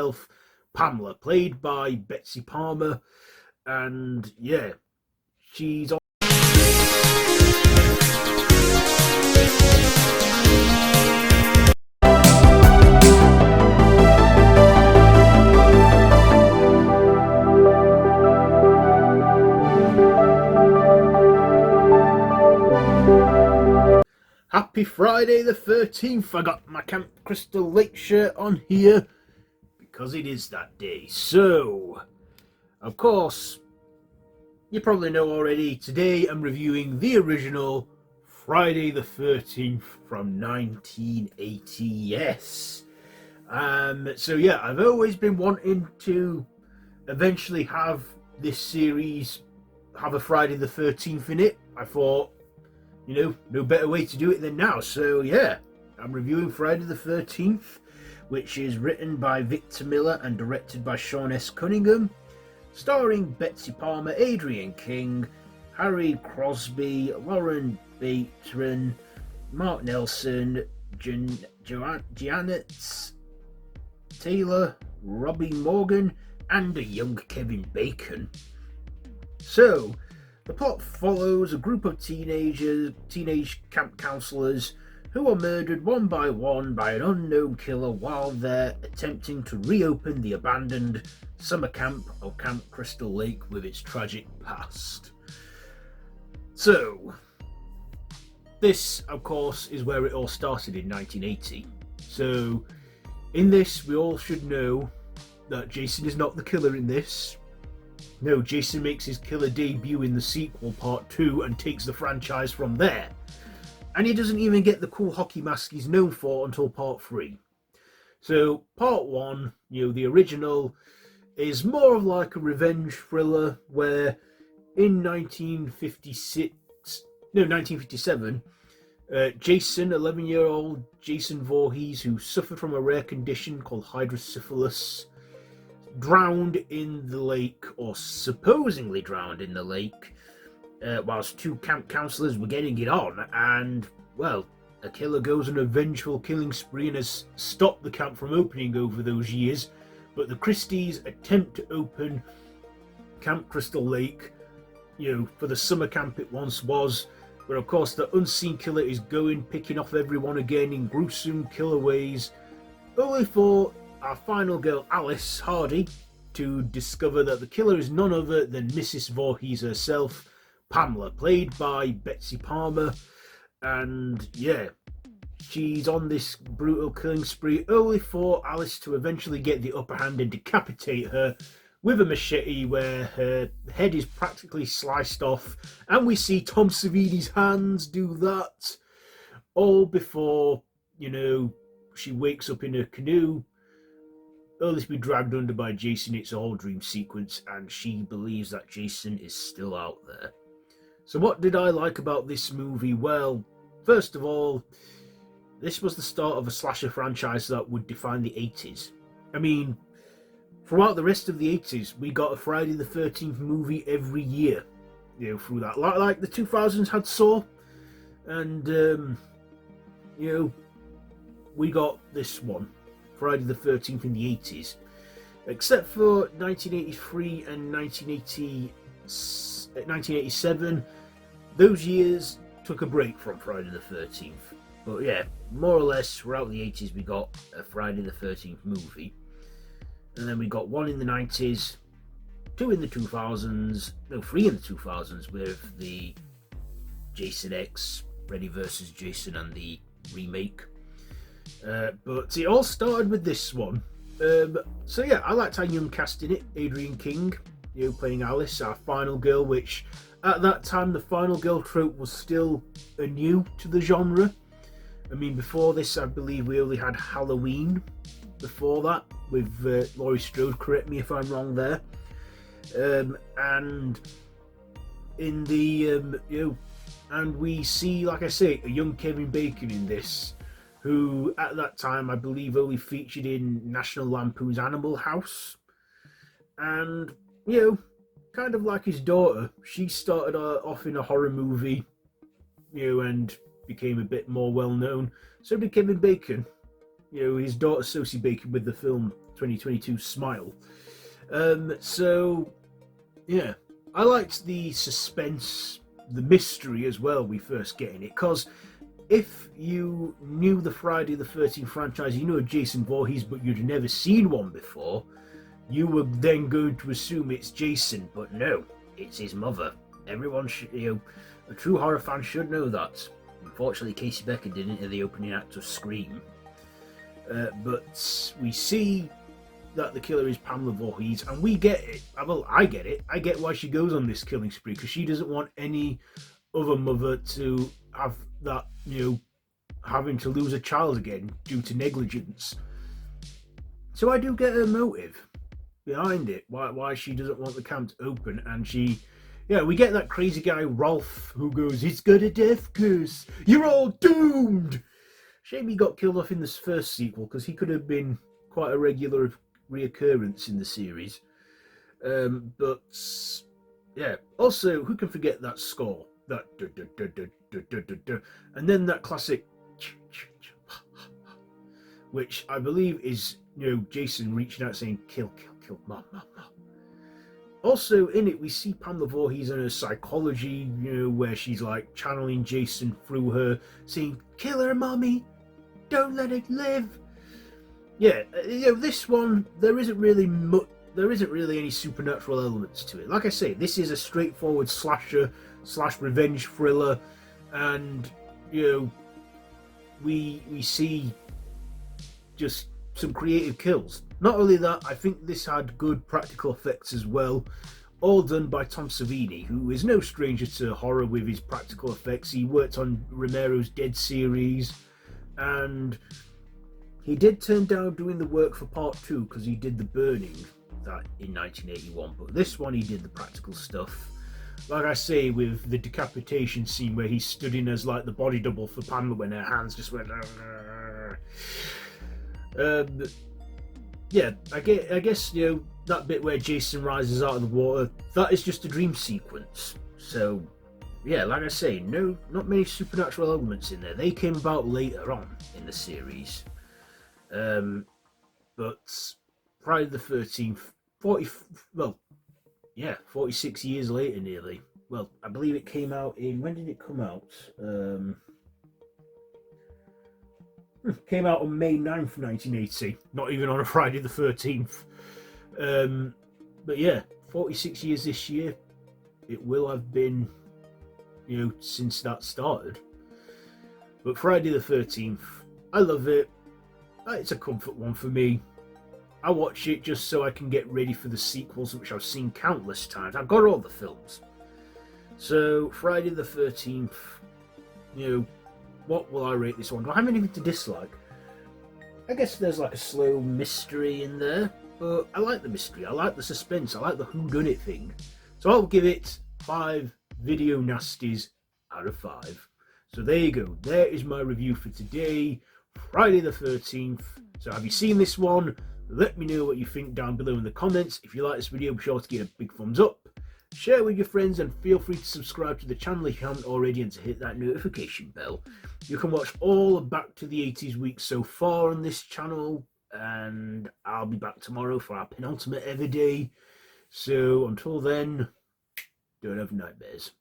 herself, Pamela, played by Betsy Palmer. And yeah, she's on. Happy Friday the 13th. I got my Camp Crystal Lake shirt on here because it is that day. So, of course, you probably know already, today I'm reviewing the original Friday the 13th from 1980. Yes. So yeah, I've always been wanting to eventually have this series have a Friday the 13th in it. I thought, no better way to do it than now. So yeah, I'm reviewing Friday the 13th, which is written by Victor Miller and directed by Sean S. Cunningham, starring Betsy Palmer, Adrian King, Harry Crosby, Lauren Bateman, Mark Nelson, Janet Taylor, Robbie Morgan, and a young Kevin Bacon. So, the plot follows a group of teenage camp counsellors who are murdered one by one by an unknown killer while they're attempting to reopen the abandoned summer camp of Camp Crystal Lake with its tragic past. So, this, of course, is where it all started in 1980. So, in this, we all should know that Jason is not the killer in this. No, Jason makes his killer debut in the sequel, Part 2, and takes the franchise from there. And he doesn't even get the cool hockey mask he's known for until Part 3. So, Part 1, the original, is more of like a revenge thriller where in 1957, Jason, 11-year-old Jason Voorhees, who suffered from a rare condition called hydrocephalus, drowned in the lake, or supposedly drowned in the lake, whilst two camp counsellors were getting it on, and, well, a killer goes on a vengeful killing spree and has stopped the camp from opening over those years, but the Christies attempt to open Camp Crystal Lake, for the summer camp it once was, but of course the unseen killer is picking off everyone again in gruesome killer ways, only for our final girl, Alice Hardy, to discover that the killer is none other than Mrs. Voorhees herself, Pamela, played by Betsy Palmer. And yeah, she's on this brutal killing spree, only for Alice to eventually get the upper hand and decapitate her with a machete, where her head is practically sliced off, and we see Tom Savini's hands do that, all before, she wakes up in her canoe, only to be dragged under by Jason. It's a whole dream sequence, and she believes that Jason is still out there. So what did I like about this movie? Well, first of all, this was the start of a slasher franchise that would define the 80s. I mean, throughout the rest of the 80s, we got a Friday the 13th movie every year, through that. Like the 2000s had Saw, and, we got this one, Friday the 13th in the 80s. Except for 1983 and 1987, those years took a break from Friday the 13th. But yeah, more or less throughout the 80s we got a Friday the 13th movie. And then we got one in the 90s, two in the 2000s, no, three in the 2000s with the Jason X, Freddy vs. Jason and the remake. But it all started with this one. So yeah, I liked our young cast in it. Adrian King, playing Alice, our final girl, which at that time the final girl trope was still new to the genre. I mean, before this, I believe we only had Halloween before that with Laurie Strode. Correct me if I'm wrong there. And in the and we see, like I say, a young Kevin Bacon in this, who at that time I believe only featured in National Lampoon's Animal House. And, kind of like his daughter, she started off in a horror movie, and became a bit more well known. So did Kevin Bacon. His daughter Sosie Bacon with the film 2022 smile. So, yeah, I liked the suspense, the mystery as well we first get in it, because if you knew the Friday the 13th franchise, you know Jason Voorhees, but you'd never seen one before, you were then going to assume it's Jason, but no, it's his mother. Everyone should, a true horror fan should know that. Unfortunately, Casey Becker didn't in the opening act of Scream. But we see that the killer is Pamela Voorhees, and we get it. Well, I get it. I get why she goes on this killing spree, because she doesn't want any other mother to have that, having to lose a child again due to negligence. So I do get her motive behind it, why she doesn't want the camp to open, and we get that crazy guy Rolf who goes, "It's got a death curse, you're all doomed." Shame he got killed off in this first sequel, because he could have been quite a regular reoccurrence in the series. But yeah, also, who can forget that score, that and then that classic, which I believe is Jason reaching out saying, "Kill, kill, kill, mom, mom, mom." Also in it, we see Pamela Voorhees and her psychology, where she's like channeling Jason through her, saying, "Kill her, mommy, don't let it live." Yeah, this one, there isn't really any supernatural elements to it. Like I say, this is a straightforward slasher / revenge thriller, and we see just some creative kills. Not only that, I think this had good practical effects as well, all done by Tom Savini, who is no stranger to horror with his practical effects. He worked on Romero's Dead series, and he did turn down doing the work for part 2 because he did The Burning that in 1981, but this one he did the practical stuff. Like I say, with the decapitation scene where he stood in as like the body double for Pamela when her hands just went. Yeah, I guess that bit where Jason rises out of the water, that is just a dream sequence. So yeah, like I say, not many supernatural elements in there. They came about later on in the series. But Friday the 13th, 46 years later nearly. Well, I believe it came out in, when did it come out? Came out on May 9th, 1980. Not even on a Friday the 13th. But yeah, 46 years this year. It will have been, since that started. But Friday the 13th, I love it. It's a comfort one for me. I watch it just so I can get ready for the sequels, which I've seen countless times. I've got all the films. So, Friday the 13th, what will I rate this one? Do I have anything to dislike? I guess there's like a slow mystery in there, but I like the mystery. I like the suspense. I like the whodunit thing. So I'll give it 5 video nasties out of 5. So there you go. There is my review for today, Friday the 13th. So have you seen this one? Let me know what you think down below in the comments. If you like this video, be sure to give it a big thumbs up. Share with your friends, and feel free to subscribe to the channel if you haven't already, and to hit that notification bell. You can watch all of Back to the 80s week so far on this channel, and I'll be back tomorrow for our penultimate ever day. So until then, don't have nightmares.